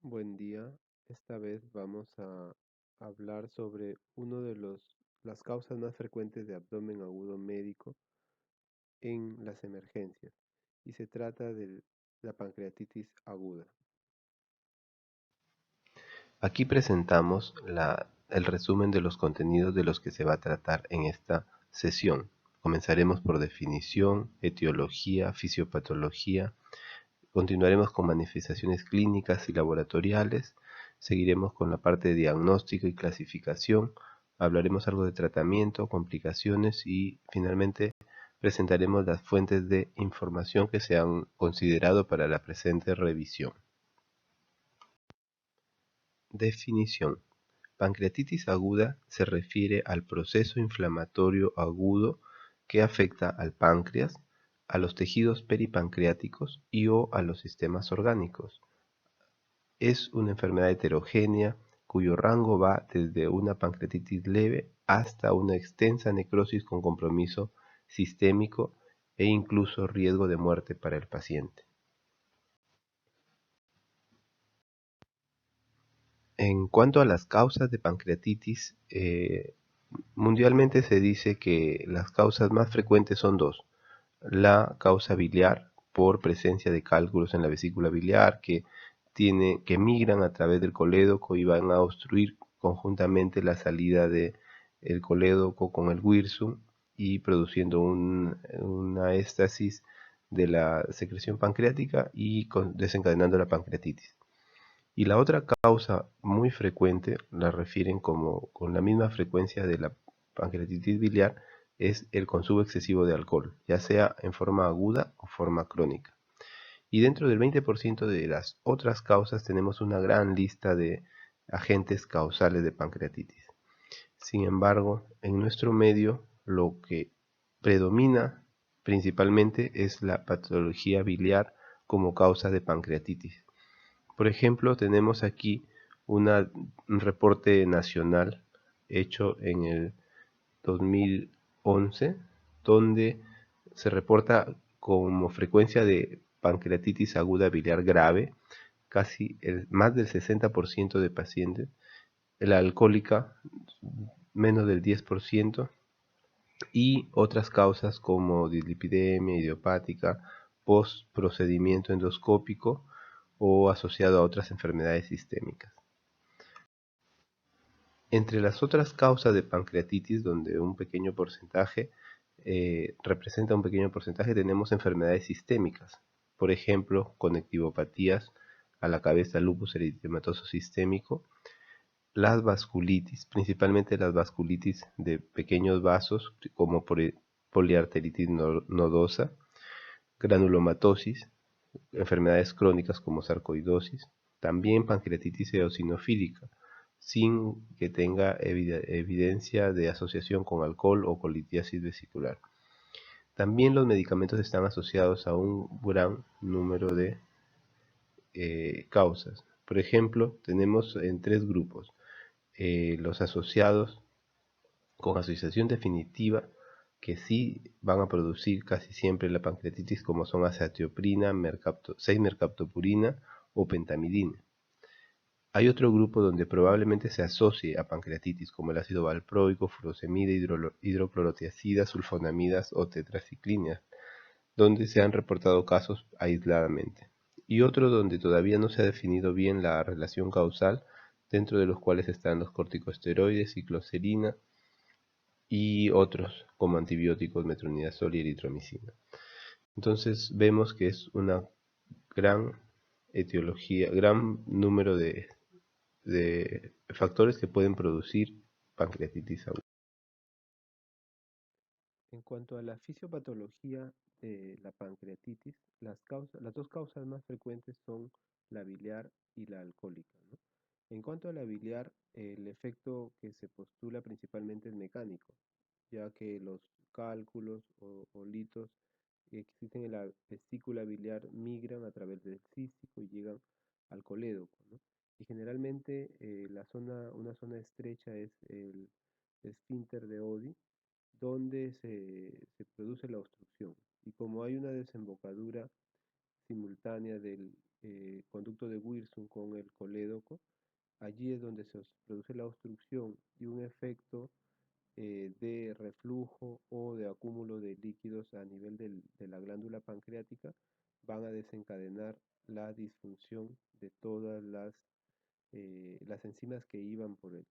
Buen día. Esta vez vamos a hablar sobre uno de las causas más frecuentes de abdomen agudo médico en las emergencias y se trata de la pancreatitis aguda. Aquí presentamos el resumen de los contenidos de los que se va a tratar en esta sesión. Comenzaremos por definición, etiología, fisiopatología, continuaremos con manifestaciones clínicas y laboratoriales, seguiremos con la parte de diagnóstico y clasificación, hablaremos algo de tratamiento, complicaciones y finalmente presentaremos las fuentes de información que se han considerado para la presente revisión. Definición: pancreatitis aguda se refiere al proceso inflamatorio agudo que afecta al páncreas, a los tejidos peripancreáticos y/o a los sistemas orgánicos. Es una enfermedad heterogénea cuyo rango va desde una pancreatitis leve hasta una extensa necrosis con compromiso sistémico e incluso riesgo de muerte para el paciente. En cuanto a las causas de pancreatitis, mundialmente se dice que las causas más frecuentes son dos: la causa biliar, por presencia de cálculos en la vesícula biliar que migran a través del colédoco y van a obstruir conjuntamente la salida del colédoco con el wirsum y produciendo una éstasis de la secreción pancreática y desencadenando la pancreatitis. Y la otra causa muy frecuente, la refieren como con la misma frecuencia de la pancreatitis biliar, es el consumo excesivo de alcohol, ya sea en forma aguda o forma crónica. Y dentro del 20% de las otras causas tenemos una gran lista de agentes causales de pancreatitis. Sin embargo, en nuestro medio lo que predomina principalmente es la patología biliar como causa de pancreatitis. Por ejemplo, tenemos aquí un reporte nacional hecho en el 2011, donde se reporta como frecuencia de pancreatitis aguda biliar grave, más del 60% de pacientes, la alcohólica menos del 10%, y otras causas como dislipidemia idiopática, post procedimiento endoscópico o asociado a otras enfermedades sistémicas. Entre las otras causas de pancreatitis, donde un pequeño porcentaje representa un pequeño porcentaje, tenemos enfermedades sistémicas, por ejemplo, conectivopatías a la cabeza, lupus eritematoso sistémico, las vasculitis, principalmente las vasculitis de pequeños vasos, como poliarteritis nodosa, granulomatosis, enfermedades crónicas como sarcoidosis, también pancreatitis eosinofílica, sin que tenga evidencia de asociación con alcohol o con litiasis vesicular. También los medicamentos están asociados a un gran número de causas. Por ejemplo, tenemos en tres grupos: los asociados con asociación definitiva, que sí van a producir casi siempre la pancreatitis, como son azatioprina, 6-mercaptopurina o pentamidina. Hay otro grupo donde probablemente se asocie a pancreatitis, como el ácido valproico, furosemida, hidroclorotiazida, sulfonamidas o tetraciclinas, donde se han reportado casos aisladamente. Y otro donde todavía no se ha definido bien la relación causal, dentro de los cuales están los corticosteroides, cicloserina y otros como antibióticos, metronidazol y eritromicina. Entonces vemos que es una gran etiología, gran número de factores que pueden producir pancreatitis aguda. En cuanto a la fisiopatología de la pancreatitis, las dos causas más frecuentes son la biliar y la alcohólica, ¿no? En cuanto a la biliar, el efecto que se postula principalmente es mecánico, ya que los cálculos o litos que existen en la vesícula biliar migran a través del cístico y llegan al colédoco, ¿no? Y generalmente una zona estrecha es el esfínter de Oddi, donde se produce la obstrucción. Y como hay una desembocadura simultánea conducto de Wilson con el colédoco. Allí es donde se produce la obstrucción y un efecto de reflujo o de acúmulo de líquidos a nivel de la glándula pancreática van a desencadenar la disfunción de todas las enzimas que iban por el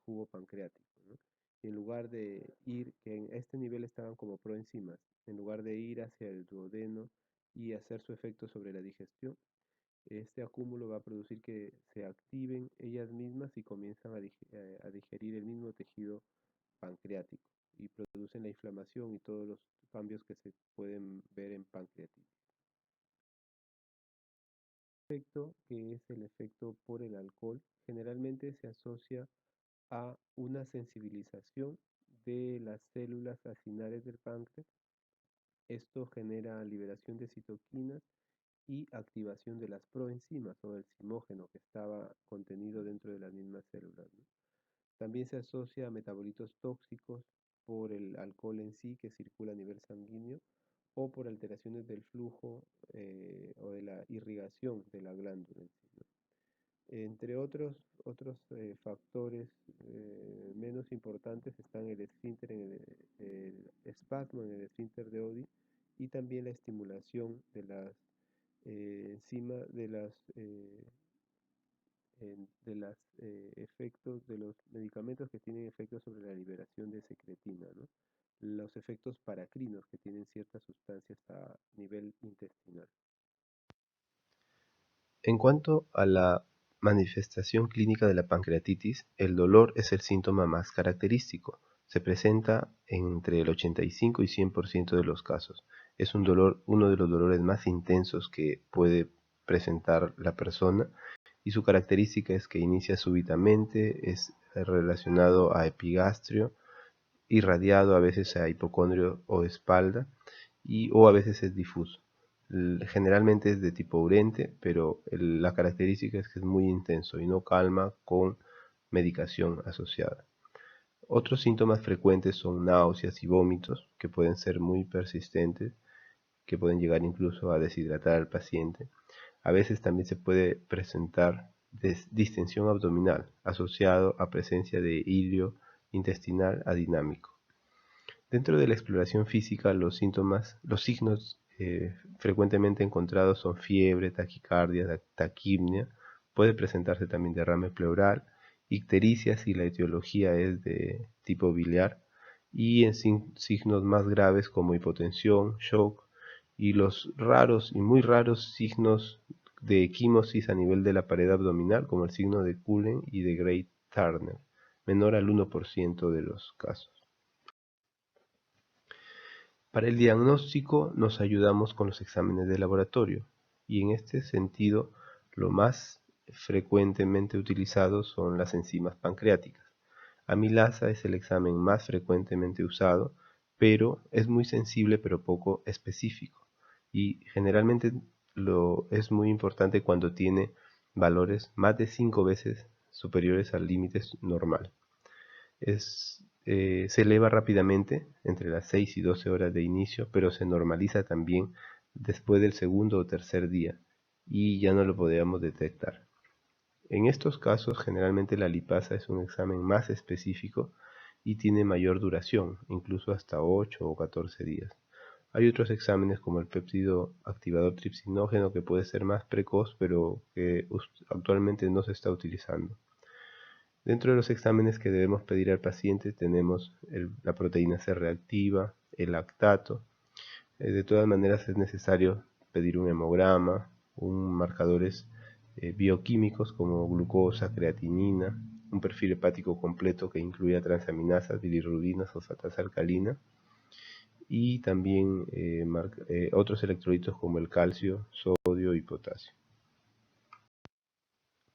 jugo pancreático, ¿no? Y en lugar de ir, que en este nivel estaban como proenzimas, en lugar de ir hacia el duodeno y hacer su efecto sobre la digestión, este acúmulo va a producir que se activen ellas mismas y comienzan a digerir el mismo tejido pancreático y producen la inflamación y todos los cambios que se pueden ver en pancreatitis. El efecto, que es el efecto por el alcohol, generalmente se asocia a una sensibilización de las células acinares del páncreas. Esto genera liberación de citoquinas y activación de las proenzimas o del zimógeno que estaba contenido dentro de las mismas células, ¿no? También se asocia a metabolitos tóxicos por el alcohol en sí que circula a nivel sanguíneo o por alteraciones del flujo o de la irrigación de la glándula en sí, ¿no? Entre otros factores menos importantes están el esfínter, el espasmo en el esfínter de Oddi y también la estimulación de las enzimas de los efectos de los medicamentos que tienen efectos sobre la liberación de secretina, ¿no? Los efectos paracrinos que tienen ciertas sustancias a nivel intestinal. En cuanto a la manifestación clínica de la pancreatitis, el dolor es el síntoma más característico. Se presenta entre el 85 y 100% de los casos. Es uno de los dolores más intensos que puede presentar la persona y su característica es que inicia súbitamente, es relacionado a epigastrio, irradiado a veces a hipocondrio o espalda o a veces es difuso. Generalmente es de tipo urente, pero la característica es que es muy intenso y no calma con medicación asociada. Otros síntomas frecuentes son náuseas y vómitos, que pueden ser muy persistentes, que pueden llegar incluso a deshidratar al paciente. A veces también se puede presentar distensión abdominal asociado a presencia de hilio intestinal adinámico. Dentro de la exploración física, los signos frecuentemente encontrados son fiebre, taquicardia, taquipnea, puede presentarse también derrame pleural, ictericia si la etiología es de tipo biliar, y en signos más graves como hipotensión, shock, y los raros y muy raros signos de equimosis a nivel de la pared abdominal, como el signo de Cullen y de Gray-Turner, menor al 1% de los casos. Para el diagnóstico nos ayudamos con los exámenes de laboratorio y en este sentido lo más frecuentemente utilizado son las enzimas pancreáticas. Amilasa es el examen más frecuentemente usado, pero es muy sensible pero poco específico y generalmente es muy importante cuando tiene valores más de 5 veces superiores al límite normal. Se eleva rápidamente entre las 6 y 12 horas de inicio, pero se normaliza también después del segundo o tercer día y ya no lo podíamos detectar. En estos casos, generalmente la lipasa es un examen más específico y tiene mayor duración, incluso hasta 8 o 14 días. Hay otros exámenes como el péptido activador tripsinógeno que puede ser más precoz, pero que actualmente no se está utilizando. Dentro de los exámenes que debemos pedir al paciente tenemos la proteína C reactiva, el lactato. De todas maneras es necesario pedir un hemograma, marcadores bioquímicos como glucosa, creatinina, un perfil hepático completo que incluya transaminasas, bilirrubinas, fosfatasa alcalina y también otros electrolitos como el calcio, sodio y potasio.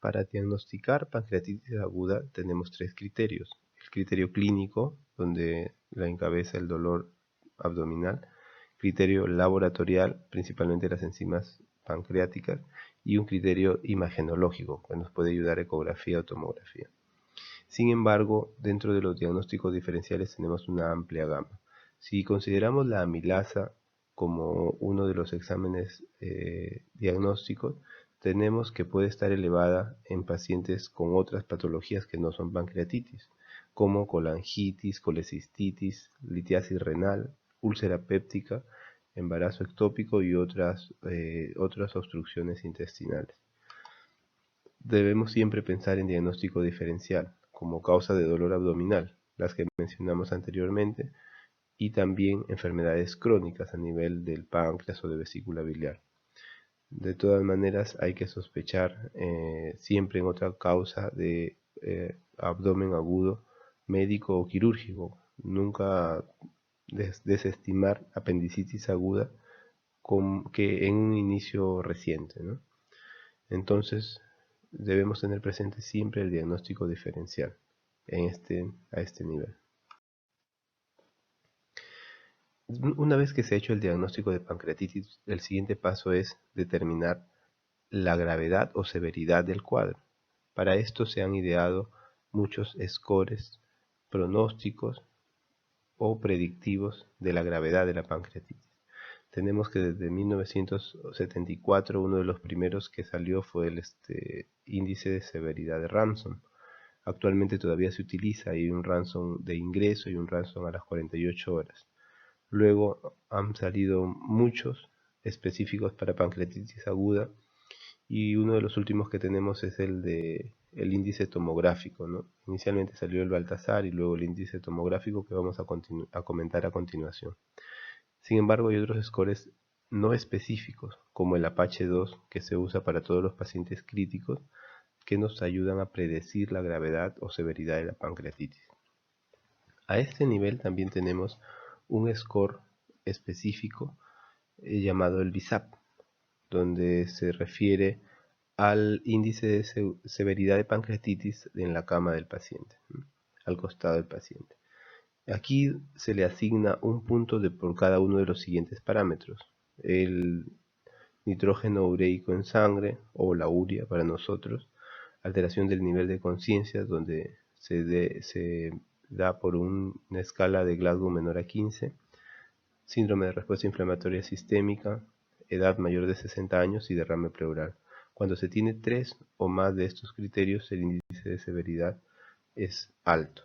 Para diagnosticar pancreatitis aguda tenemos 3 criterios. El criterio clínico, donde la encabeza el dolor abdominal, criterio laboratorial, principalmente las enzimas pancreáticas, y un criterio imagenológico, que nos puede ayudar ecografía o tomografía. Sin embargo, dentro de los diagnósticos diferenciales tenemos una amplia gama. Si consideramos la amilasa como uno de los exámenes diagnósticos, tenemos que puede estar elevada en pacientes con otras patologías que no son pancreatitis, como colangitis, colecistitis, litiasis renal, úlcera péptica, embarazo ectópico y otras obstrucciones intestinales. Debemos siempre pensar en diagnóstico diferencial, como causa de dolor abdominal, las que mencionamos anteriormente, y también enfermedades crónicas a nivel del páncreas o de vesícula biliar. De todas maneras, hay que sospechar siempre en otra causa de abdomen agudo, médico o quirúrgico. Nunca desestimar apendicitis aguda que en un inicio reciente, ¿no? Entonces, debemos tener presente siempre el diagnóstico diferencial a este nivel. Una vez que se ha hecho el diagnóstico de pancreatitis, el siguiente paso es determinar la gravedad o severidad del cuadro. Para esto se han ideado muchos scores pronósticos o predictivos de la gravedad de la pancreatitis. Tenemos que desde 1974 uno de los primeros que salió fue el índice de severidad de Ramsson. Actualmente todavía se utiliza, hay un Ramsson de ingreso y un Ramsson a las 48 horas. Luego han salido muchos específicos para pancreatitis aguda y uno de los últimos que tenemos es el índice tomográfico, ¿no? Inicialmente salió el Baltasar y luego el índice tomográfico que vamos a comentar a continuación. Sin embargo, hay otros scores no específicos, como el Apache 2, que se usa para todos los pacientes críticos, que nos ayudan a predecir la gravedad o severidad de la pancreatitis. A este nivel también tenemos un score específico llamado el BISAP, donde se refiere al índice de severidad de pancreatitis en la cama del paciente, al costado del paciente. Aquí se le asigna un punto por cada uno de los siguientes parámetros: el nitrógeno ureico en sangre o la urea para nosotros, alteración del nivel de conciencia, donde se da por una escala de Glasgow menor a 15, síndrome de respuesta inflamatoria sistémica, edad mayor de 60 años y derrame pleural. Cuando se tiene 3 o más de estos criterios, el índice de severidad es alto.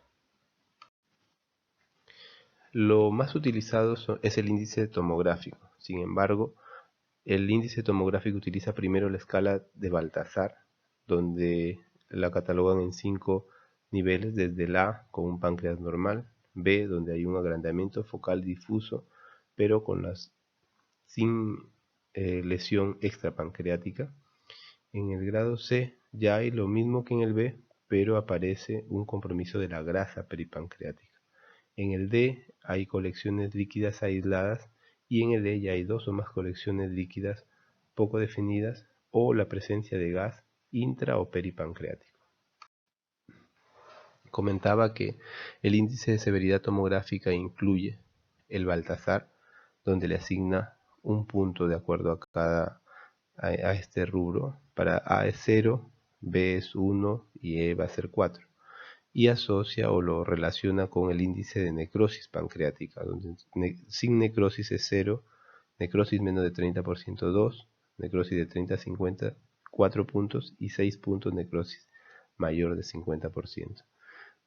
Lo más utilizado es el índice tomográfico. Sin embargo, el índice tomográfico utiliza primero la escala de Baltasar, donde la catalogan en 5 niveles, desde el A con un páncreas normal, B donde hay un agrandamiento focal difuso, pero sin lesión extrapancreática. En el grado C ya hay lo mismo que en el B, pero aparece un compromiso de la grasa peripancreática. En el D hay colecciones líquidas aisladas y en el E ya hay 2 o más colecciones líquidas poco definidas o la presencia de gas intra o peripancreático. Comentaba que el índice de severidad tomográfica incluye el Baltasar, donde le asigna un punto de acuerdo a este rubro. Para A es 0, B es 1 y E va a ser 4. Y asocia o lo relaciona con el índice de necrosis pancreática, donde sin necrosis es 0, necrosis menos de 30% 2, necrosis de 30 a 50 4 puntos y 6 puntos necrosis mayor de 50%,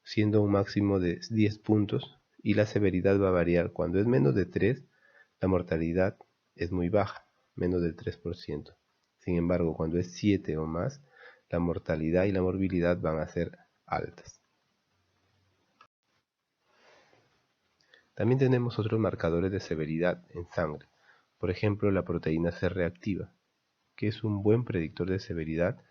siendo un máximo de 10 puntos, y la severidad va a variar. Cuando es menos de 3, la mortalidad es muy baja, menos del 3%. Sin embargo, cuando es 7 o más, la mortalidad y la morbilidad van a ser altas. También tenemos otros marcadores de severidad en sangre, por ejemplo la proteína C reactiva, que es un buen predictor de severidad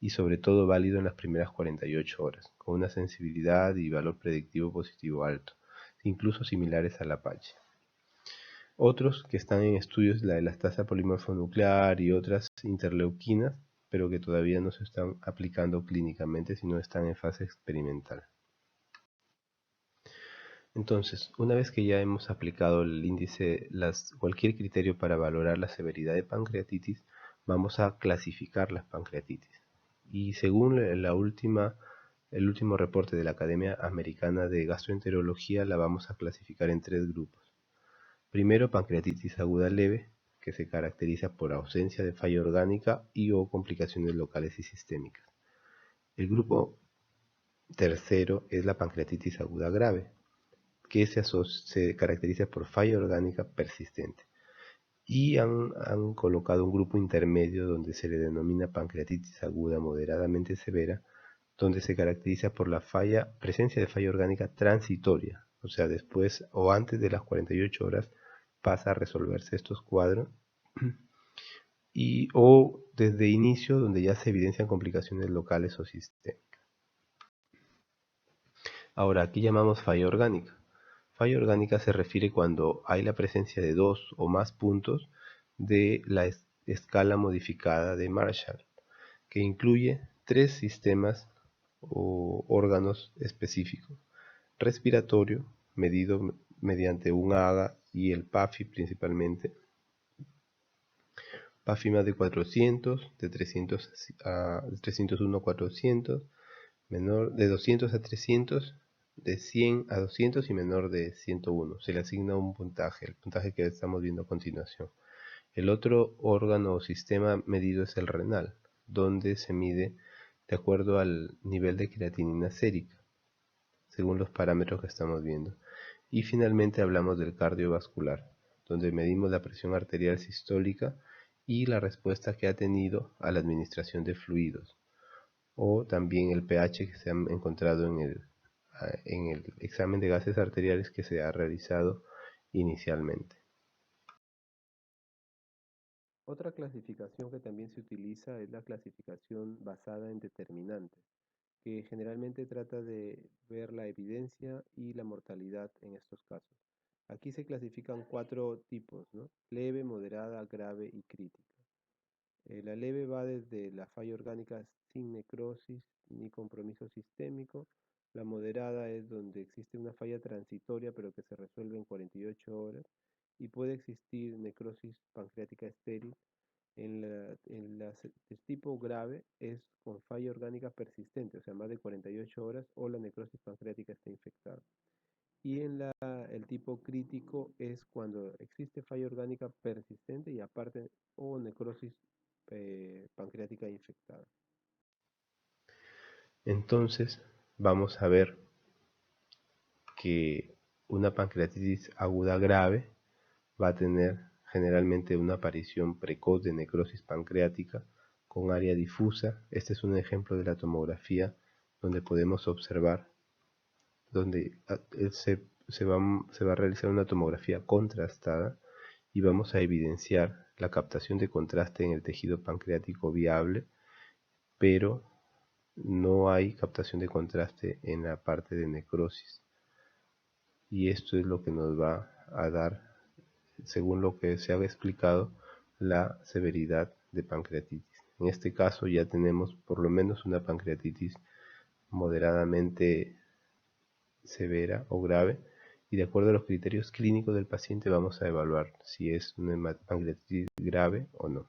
y sobre todo válido en las primeras 48 horas, con una sensibilidad y valor predictivo positivo alto, incluso similares al Apache. Otros que están en estudios, la elastasa polimorfonuclear y otras interleuquinas, pero que todavía no se están aplicando clínicamente, sino están en fase experimental. Entonces, una vez que ya hemos aplicado el índice, cualquier criterio para valorar la severidad de pancreatitis, vamos a clasificar las pancreatitis. Y según el último reporte de la Academia Americana de Gastroenterología, la vamos a clasificar en 3 grupos. Primero, pancreatitis aguda leve, que se caracteriza por ausencia de falla orgánica y o complicaciones locales y sistémicas. El grupo tercero es la pancreatitis aguda grave, que se caracteriza por falla orgánica persistente. Y han colocado un grupo intermedio donde se le denomina pancreatitis aguda moderadamente severa, donde se caracteriza por la presencia de falla orgánica transitoria, o sea, después o antes de las 48 horas pasa a resolverse estos cuadros, o desde inicio donde ya se evidencian complicaciones locales o sistémicas. Ahora, aquí llamamos falla orgánica. Falla orgánica se refiere cuando hay la presencia de dos o más puntos de la escala modificada de Marshall, que incluye tres sistemas o órganos específicos: respiratorio, medido mediante un AGA y el PAFI principalmente, PAFI más de 400, de 301 a 400, menor de 200 a 300, de 100 a 200 y menor de 101. Se le asigna un puntaje, el puntaje que estamos viendo a continuación. El otro órgano o sistema medido es el renal, donde se mide de acuerdo al nivel de creatinina sérica, según los parámetros que estamos viendo. Y finalmente hablamos del cardiovascular, donde medimos la presión arterial sistólica y la respuesta que ha tenido a la administración de fluidos, o también el pH que se ha encontrado en el examen de gases arteriales que se ha realizado inicialmente. Otra clasificación que también se utiliza es la clasificación basada en determinantes, que generalmente trata de ver la evidencia y la mortalidad en estos casos. Aquí se clasifican cuatro tipos, ¿no? Leve, moderada, grave y crítica. La leve va desde la falla orgánica sin necrosis ni compromiso sistémico. La moderada es donde existe una falla transitoria pero que se resuelve en 48 horas y puede existir necrosis pancreática estéril. El tipo grave es con falla orgánica persistente, o sea, más de 48 horas, o la necrosis pancreática está infectada. Y el tipo crítico es cuando existe falla orgánica persistente y aparte o necrosis pancreática infectada. Entonces, vamos a ver que una pancreatitis aguda grave va a tener generalmente una aparición precoz de necrosis pancreática con área difusa. Este es un ejemplo de la tomografía donde podemos observar, donde se va a realizar una tomografía contrastada y vamos a evidenciar la captación de contraste en el tejido pancreático viable, pero no hay captación de contraste en la parte de necrosis. Y esto es lo que nos va a dar, según lo que se ha explicado, la severidad de pancreatitis. En este caso ya tenemos por lo menos una pancreatitis moderadamente severa o grave, y de acuerdo a los criterios clínicos del paciente vamos a evaluar si es una pancreatitis grave o no.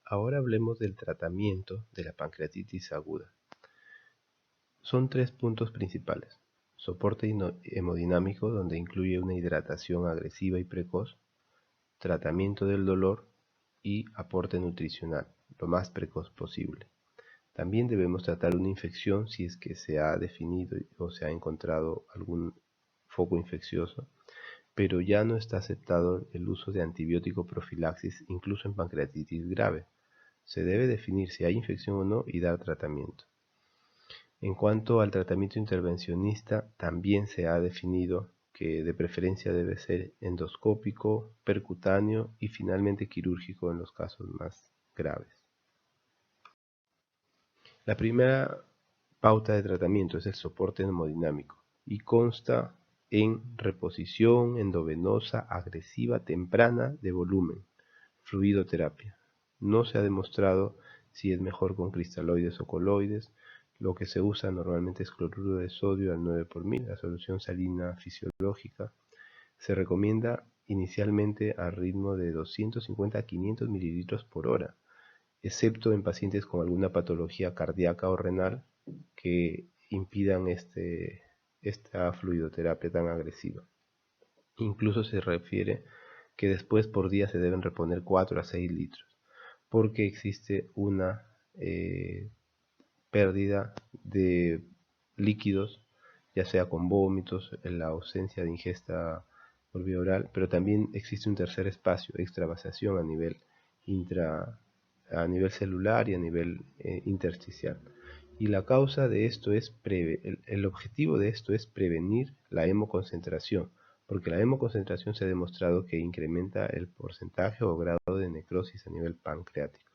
Ahora hablemos del tratamiento de la pancreatitis aguda. Son tres puntos principales: soporte hemodinámico, donde incluye una hidratación agresiva y precoz, tratamiento del dolor y aporte nutricional, lo más precoz posible. También debemos tratar una infección si es que se ha definido o se ha encontrado algún foco infeccioso, pero ya no está aceptado el uso de antibiótico profilaxis incluso en pancreatitis grave. Se debe definir si hay infección o no y dar tratamiento. En cuanto al tratamiento intervencionista, también se ha definido que de preferencia debe ser endoscópico, percutáneo y finalmente quirúrgico en los casos más graves. La primera pauta de tratamiento es el soporte hemodinámico y consta en reposición endovenosa agresiva temprana de volumen, fluidoterapia. No se ha demostrado si es mejor con cristaloides o coloides. Lo que se usa normalmente es cloruro de sodio al 9 por 1000, la solución salina fisiológica. Se recomienda inicialmente a ritmo de 250 a 500 mililitros por hora, excepto en pacientes con alguna patología cardíaca o renal que impidan esta fluidoterapia tan agresiva. Incluso se refiere que después por día se deben reponer 4 a 6 litros, porque existe una pérdida de líquidos, ya sea con vómitos, en la ausencia de ingesta por vía oral, pero también existe un tercer espacio, extravasación a nivel celular y a nivel intersticial. Y la causa de esto es el objetivo de esto es prevenir la hemoconcentración, porque la hemoconcentración se ha demostrado que incrementa el porcentaje o grado de necrosis a nivel pancreático.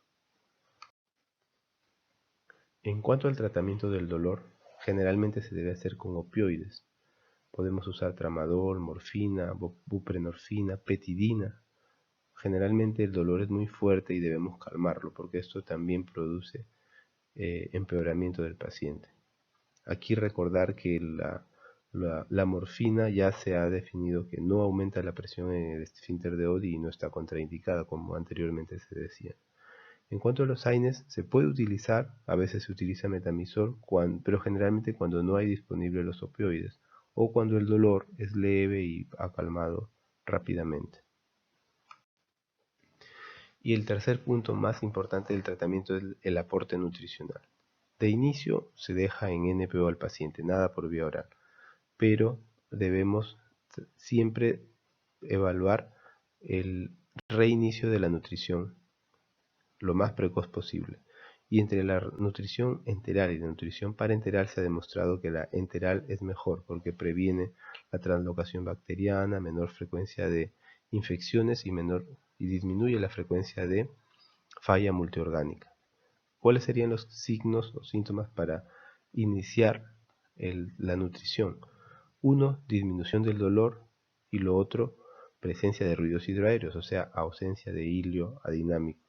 En cuanto al tratamiento del dolor, generalmente se debe hacer con opioides. Podemos usar tramadol, morfina, buprenorfina, petidina. Generalmente el dolor es muy fuerte y debemos calmarlo porque esto también produce empeoramiento del paciente. Aquí recordar que la morfina ya se ha definido que no aumenta la presión en el esfínter de Oddi y no está contraindicada como anteriormente se decía. En cuanto a los AINES, se puede utilizar, a veces se utiliza metamizol, pero generalmente cuando no hay disponibles los opioides o cuando el dolor es leve y ha calmado rápidamente. Y el tercer punto más importante del tratamiento es el aporte nutricional. De inicio se deja en NPO al paciente, nada por vía oral, pero debemos siempre evaluar el reinicio de la nutrición lo más precoz posible. Y entre la nutrición enteral y la nutrición parenteral se ha demostrado que la enteral es mejor porque previene la translocación bacteriana, menor frecuencia de infecciones y disminuye la frecuencia de falla multiorgánica. ¿Cuáles serían los signos o síntomas para iniciar la nutrición? Uno, disminución del dolor, y lo otro, presencia de ruidos hidroaéreos, o sea, ausencia de hilio adinámico.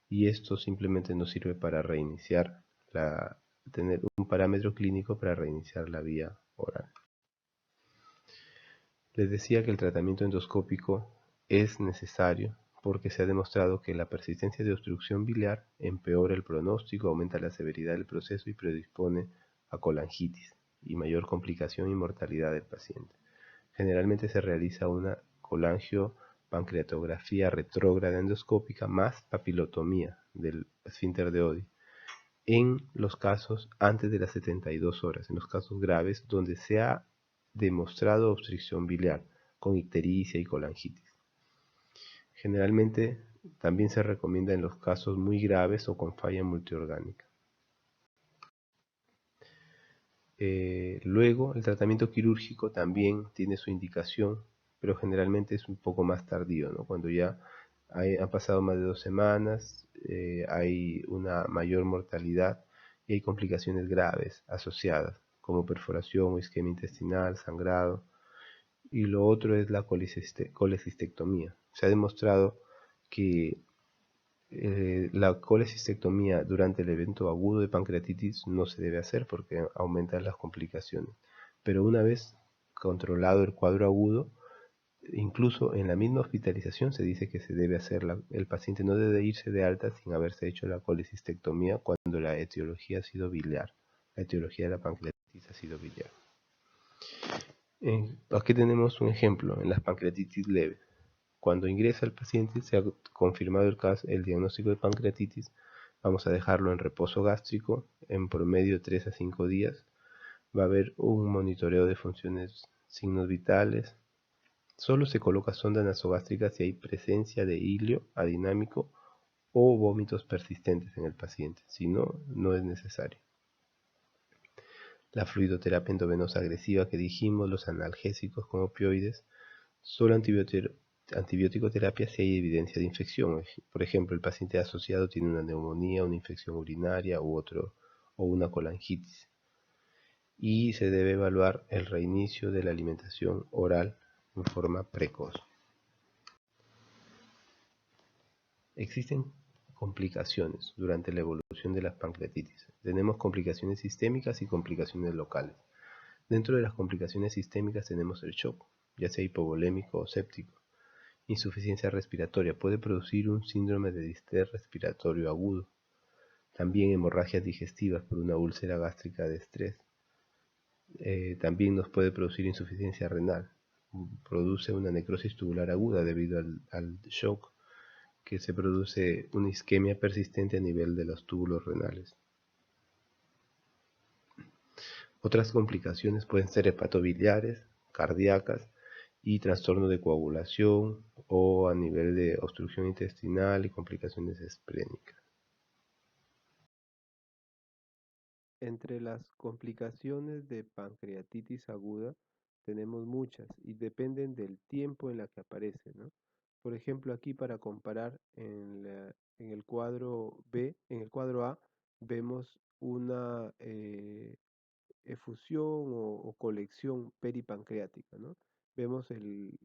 Y esto simplemente nos sirve para tener un parámetro clínico para reiniciar la vía oral. Les decía que el tratamiento endoscópico es necesario porque se ha demostrado que la persistencia de obstrucción biliar empeora el pronóstico, aumenta la severidad del proceso y predispone a colangitis y mayor complicación y mortalidad del paciente. Generalmente se realiza una colangiopancreatografía retrógrada endoscópica más papilotomía del esfínter de Oddi en los casos antes de las 72 horas, en los casos graves donde se ha demostrado obstrucción biliar con ictericia y colangitis. Generalmente también se recomienda en los casos muy graves o con falla multiorgánica. Luego, el tratamiento quirúrgico también tiene su indicación, pero generalmente es un poco más tardío, ¿no? Cuando ya han pasado más de 2 semanas, hay una mayor mortalidad y hay complicaciones graves asociadas, como perforación o isquemia intestinal, sangrado. Y lo otro es la colecistectomía. Se ha demostrado que la colecistectomía durante el evento agudo de pancreatitis no se debe hacer porque aumentan las complicaciones. Pero una vez controlado el cuadro agudo, incluso en la misma hospitalización se dice que se debe hacer, el paciente no debe irse de alta sin haberse hecho la colecistectomía cuando la etiología ha sido biliar. La etiología de la pancreatitis ha sido biliar. Aquí tenemos un ejemplo en las pancreatitis leves. Cuando ingresa el paciente, se ha confirmado el diagnóstico de pancreatitis, vamos a dejarlo en reposo gástrico en promedio 3 a 5 días. Va a haber un monitoreo de funciones, signos vitales. Solo se coloca sonda nasogástrica si hay presencia de hilio adinámico o vómitos persistentes en el paciente. Si no, no es necesario. La fluidoterapia endovenosa agresiva que dijimos, los analgésicos con opioides, solo antibiótico-terapia si hay evidencia de infección. Por ejemplo, el paciente asociado tiene una neumonía, una infección urinaria o una colangitis. Y se debe evaluar el reinicio de la alimentación oral en forma precoz. Existen complicaciones durante la evolución de las pancreatitis. Tenemos complicaciones sistémicas y complicaciones locales. Dentro de las complicaciones sistémicas tenemos el shock, ya sea hipovolémico o séptico. Insuficiencia respiratoria puede producir un síndrome de distrés respiratorio agudo. También hemorragias digestivas por una úlcera gástrica de estrés. También nos puede producir insuficiencia renal. produce una necrosis tubular aguda debido al shock, que se produce una isquemia persistente a nivel de los túbulos renales. Otras complicaciones pueden ser hepatobiliares, cardíacas y trastorno de coagulación o a nivel de obstrucción intestinal y complicaciones esplénicas. Entre las complicaciones de pancreatitis aguda tenemos muchas y dependen del tiempo en la que aparece, ¿no? Por ejemplo, aquí para comparar en el cuadro B, en el cuadro A, vemos una efusión o colección peripancreática, ¿no? Vemos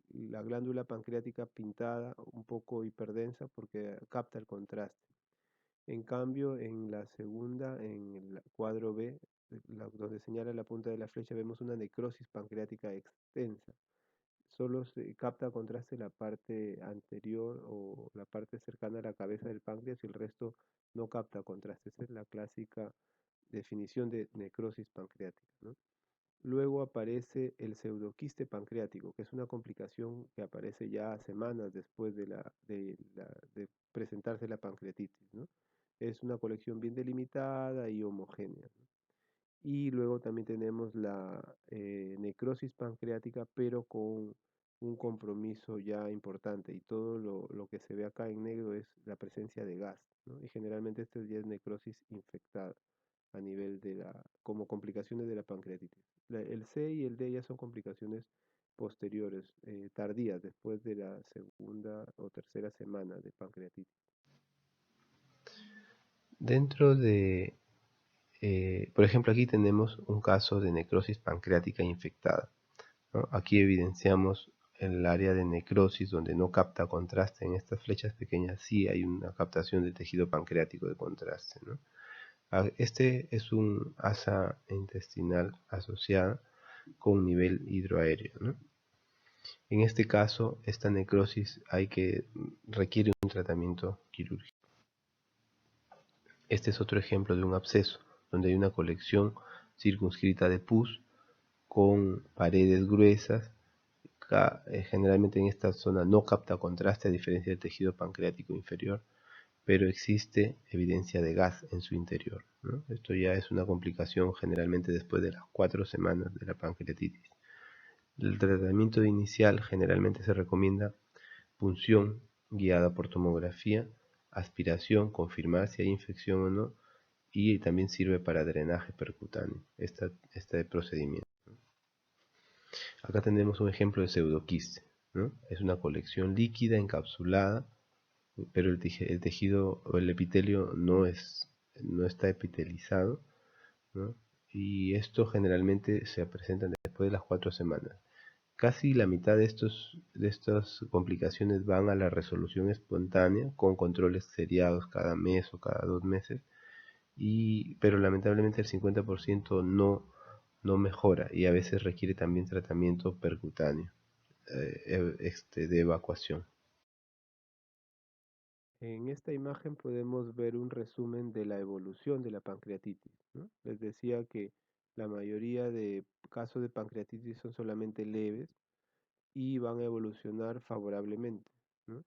la glándula pancreática pintada, un poco hiperdensa porque capta el contraste. En cambio, en la segunda, en el cuadro B, donde señala la punta de la flecha, vemos una necrosis pancreática extensa. Solo se capta contraste la parte anterior o la parte cercana a la cabeza del páncreas y el resto no capta contraste. Esa es la clásica definición de necrosis pancreática, ¿no? Luego aparece el pseudoquiste pancreático, que es una complicación que aparece ya semanas después de presentarse la pancreatitis, ¿no? Es una colección bien delimitada y homogénea, ¿no? Y luego también tenemos la necrosis pancreática, pero con un compromiso ya importante. Y todo lo que se ve acá en negro es la presencia de gas, ¿no? Y generalmente esta ya es necrosis infectada a nivel como complicaciones de la pancreatitis. El C y el D ya son complicaciones posteriores, tardías, después de la segunda o tercera semana de pancreatitis. Dentro de, por ejemplo, aquí tenemos un caso de necrosis pancreática infectada, ¿no? Aquí evidenciamos el área de necrosis donde no capta contraste. En estas flechas pequeñas sí hay una captación de tejido pancreático de contraste, ¿no? Este es un asa intestinal asociada con nivel hidroaéreo, ¿no? En este caso, esta necrosis requiere un tratamiento quirúrgico. Este es otro ejemplo de un absceso, donde hay una colección circunscrita de pus con paredes gruesas. Generalmente en esta zona no capta contraste a diferencia del tejido pancreático inferior, pero existe evidencia de gas en su interior, ¿no? Esto ya es una complicación generalmente después de las 4 semanas de la pancreatitis. El tratamiento inicial generalmente se recomienda punción guiada por tomografía, aspiración, confirmar si hay infección o no, y también sirve para drenaje percutáneo, este procedimiento. Acá tenemos un ejemplo de pseudoquiste, ¿no? Es una colección líquida encapsulada, pero el tejido o el epitelio no está epitelizado, ¿no? Y esto generalmente se presenta después de las 4 semanas. Casi la mitad de estas complicaciones van a la resolución espontánea con controles seriados cada mes o cada 2 meses, pero lamentablemente el 50% no mejora y a veces requiere también tratamiento percutáneo de evacuación. En esta imagen podemos ver un resumen de la evolución de la pancreatitis, ¿no? Les decía que la mayoría de casos de pancreatitis son solamente leves y van a evolucionar favorablemente, ¿no?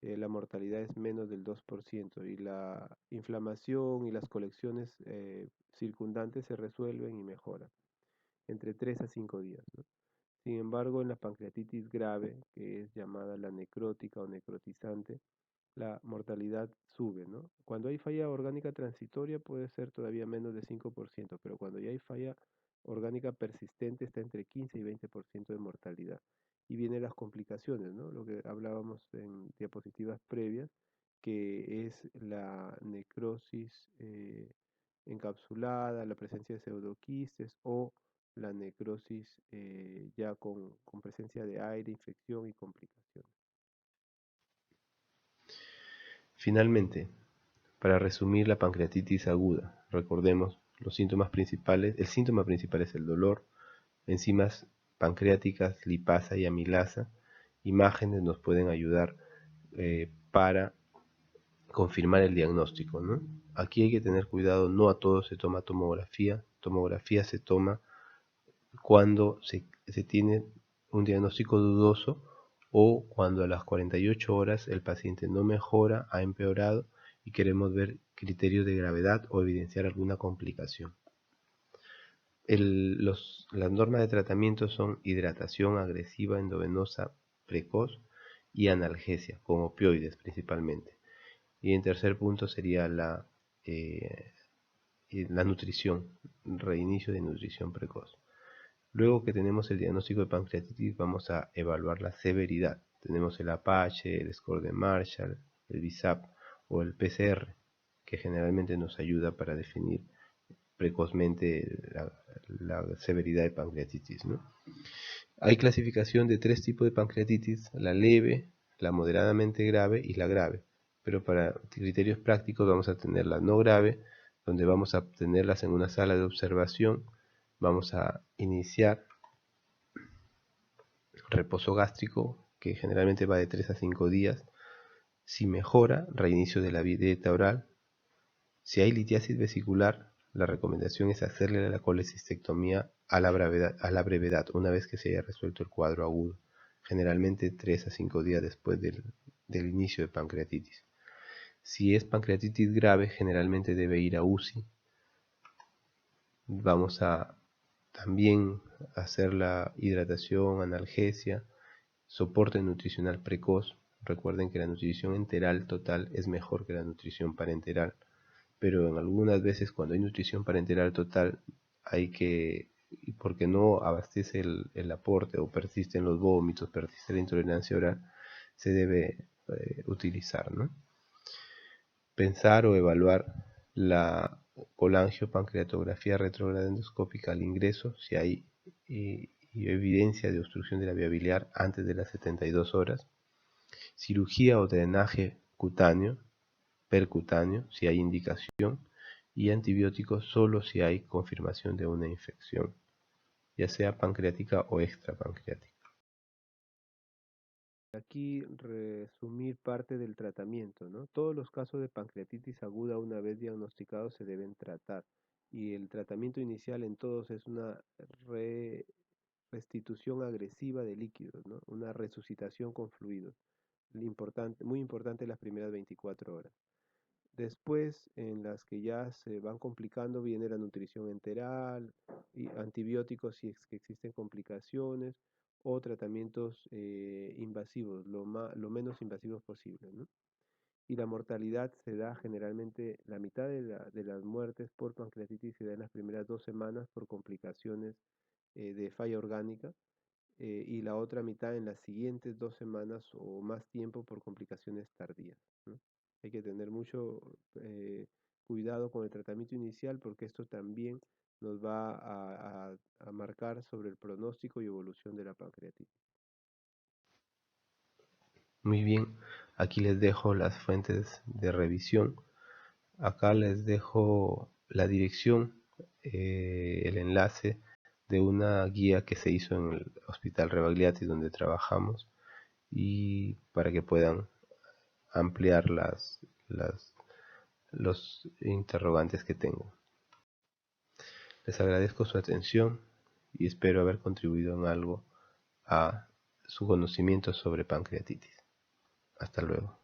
La mortalidad es menos del 2% y la inflamación y las colecciones circundantes se resuelven y mejoran entre 3 a 5 días, ¿no? Sin embargo, en la pancreatitis grave, que es llamada la necrótica o necrotizante, la mortalidad sube, ¿no? Cuando hay falla orgánica transitoria puede ser todavía menos de 5%, pero cuando ya hay falla orgánica persistente está entre 15 y 20% de mortalidad. Y vienen las complicaciones, ¿no? Lo que hablábamos en diapositivas previas, que es la necrosis encapsulada, la presencia de pseudoquistes o la necrosis ya con presencia de aire, infección y complicaciones. Finalmente, para resumir la pancreatitis aguda, recordemos los síntomas principales. El síntoma principal es el dolor, enzimas pancreáticas, lipasa y amilasa. Imágenes nos pueden ayudar para confirmar el diagnóstico, ¿no? Aquí hay que tener cuidado, no a todos se toma tomografía. Tomografía se toma cuando se tiene un diagnóstico dudoso o cuando a las 48 horas el paciente no mejora, ha empeorado y queremos ver criterios de gravedad o evidenciar alguna complicación. Las normas de tratamiento son hidratación agresiva endovenosa precoz y analgesia, con opioides principalmente. Y en tercer punto sería la nutrición, reinicio de nutrición precoz. Luego que tenemos el diagnóstico de pancreatitis, vamos a evaluar la severidad. Tenemos el Apache, el score de Marshall, el BISAP o el PCR, que generalmente nos ayuda para definir precozmente la severidad de pancreatitis, ¿no? Hay clasificación de 3 tipos de pancreatitis: la leve, la moderadamente grave y la grave. Pero para criterios prácticos vamos a tener la no grave, donde vamos a tenerlas en una sala de observación. Vamos a iniciar reposo gástrico, que generalmente va de 3 a 5 días. Si mejora, reinicio de la dieta oral. Si hay litiasis vesicular, la recomendación es hacerle la colecistectomía a la brevedad, una vez que se haya resuelto el cuadro agudo, generalmente 3 a 5 días después del inicio de pancreatitis. Si es pancreatitis grave, generalmente debe ir a UCI. Vamos a también hacer la hidratación, analgesia, soporte nutricional precoz. Recuerden que la nutrición enteral total es mejor que la nutrición parenteral, pero en algunas veces cuando hay nutrición parenteral total hay que, porque no abastece el aporte o persisten los vómitos, persiste la intolerancia oral, se debe utilizar, ¿no? Pensar o evaluar la colangiopancreatografía retrógrada endoscópica al ingreso, si hay evidencia de obstrucción de la vía biliar antes de las 72 horas. Cirugía o drenaje cutáneo, percutáneo, si hay indicación, y antibióticos solo si hay confirmación de una infección, ya sea pancreática o extrapancreática. Aquí resumir parte del tratamiento, ¿no? Todos los casos de pancreatitis aguda una vez diagnosticados se deben tratar y el tratamiento inicial en todos es una restitución agresiva de líquidos, ¿no? Una resucitación con fluidos. Muy importante las primeras 24 horas. Después, en las que ya se van complicando, viene la nutrición enteral, y antibióticos si es que existen complicaciones, o tratamientos invasivos, lo menos invasivos posible, ¿no? Y la mortalidad se da generalmente, la mitad de las muertes por pancreatitis se da en las primeras 2 semanas por complicaciones de falla orgánica, y la otra mitad en las siguientes 2 semanas o más tiempo por complicaciones tardías, ¿no? Hay que tener mucho cuidado con el tratamiento inicial porque esto también nos va a marcar sobre el pronóstico y evolución de la pancreatitis. Muy bien, aquí les dejo las fuentes de revisión. Acá les dejo la dirección, el enlace de una guía que se hizo en el Hospital Rebagliati donde trabajamos, y para que puedan ampliar los interrogantes que tengo. Les agradezco su atención y espero haber contribuido en algo a su conocimiento sobre pancreatitis. Hasta luego.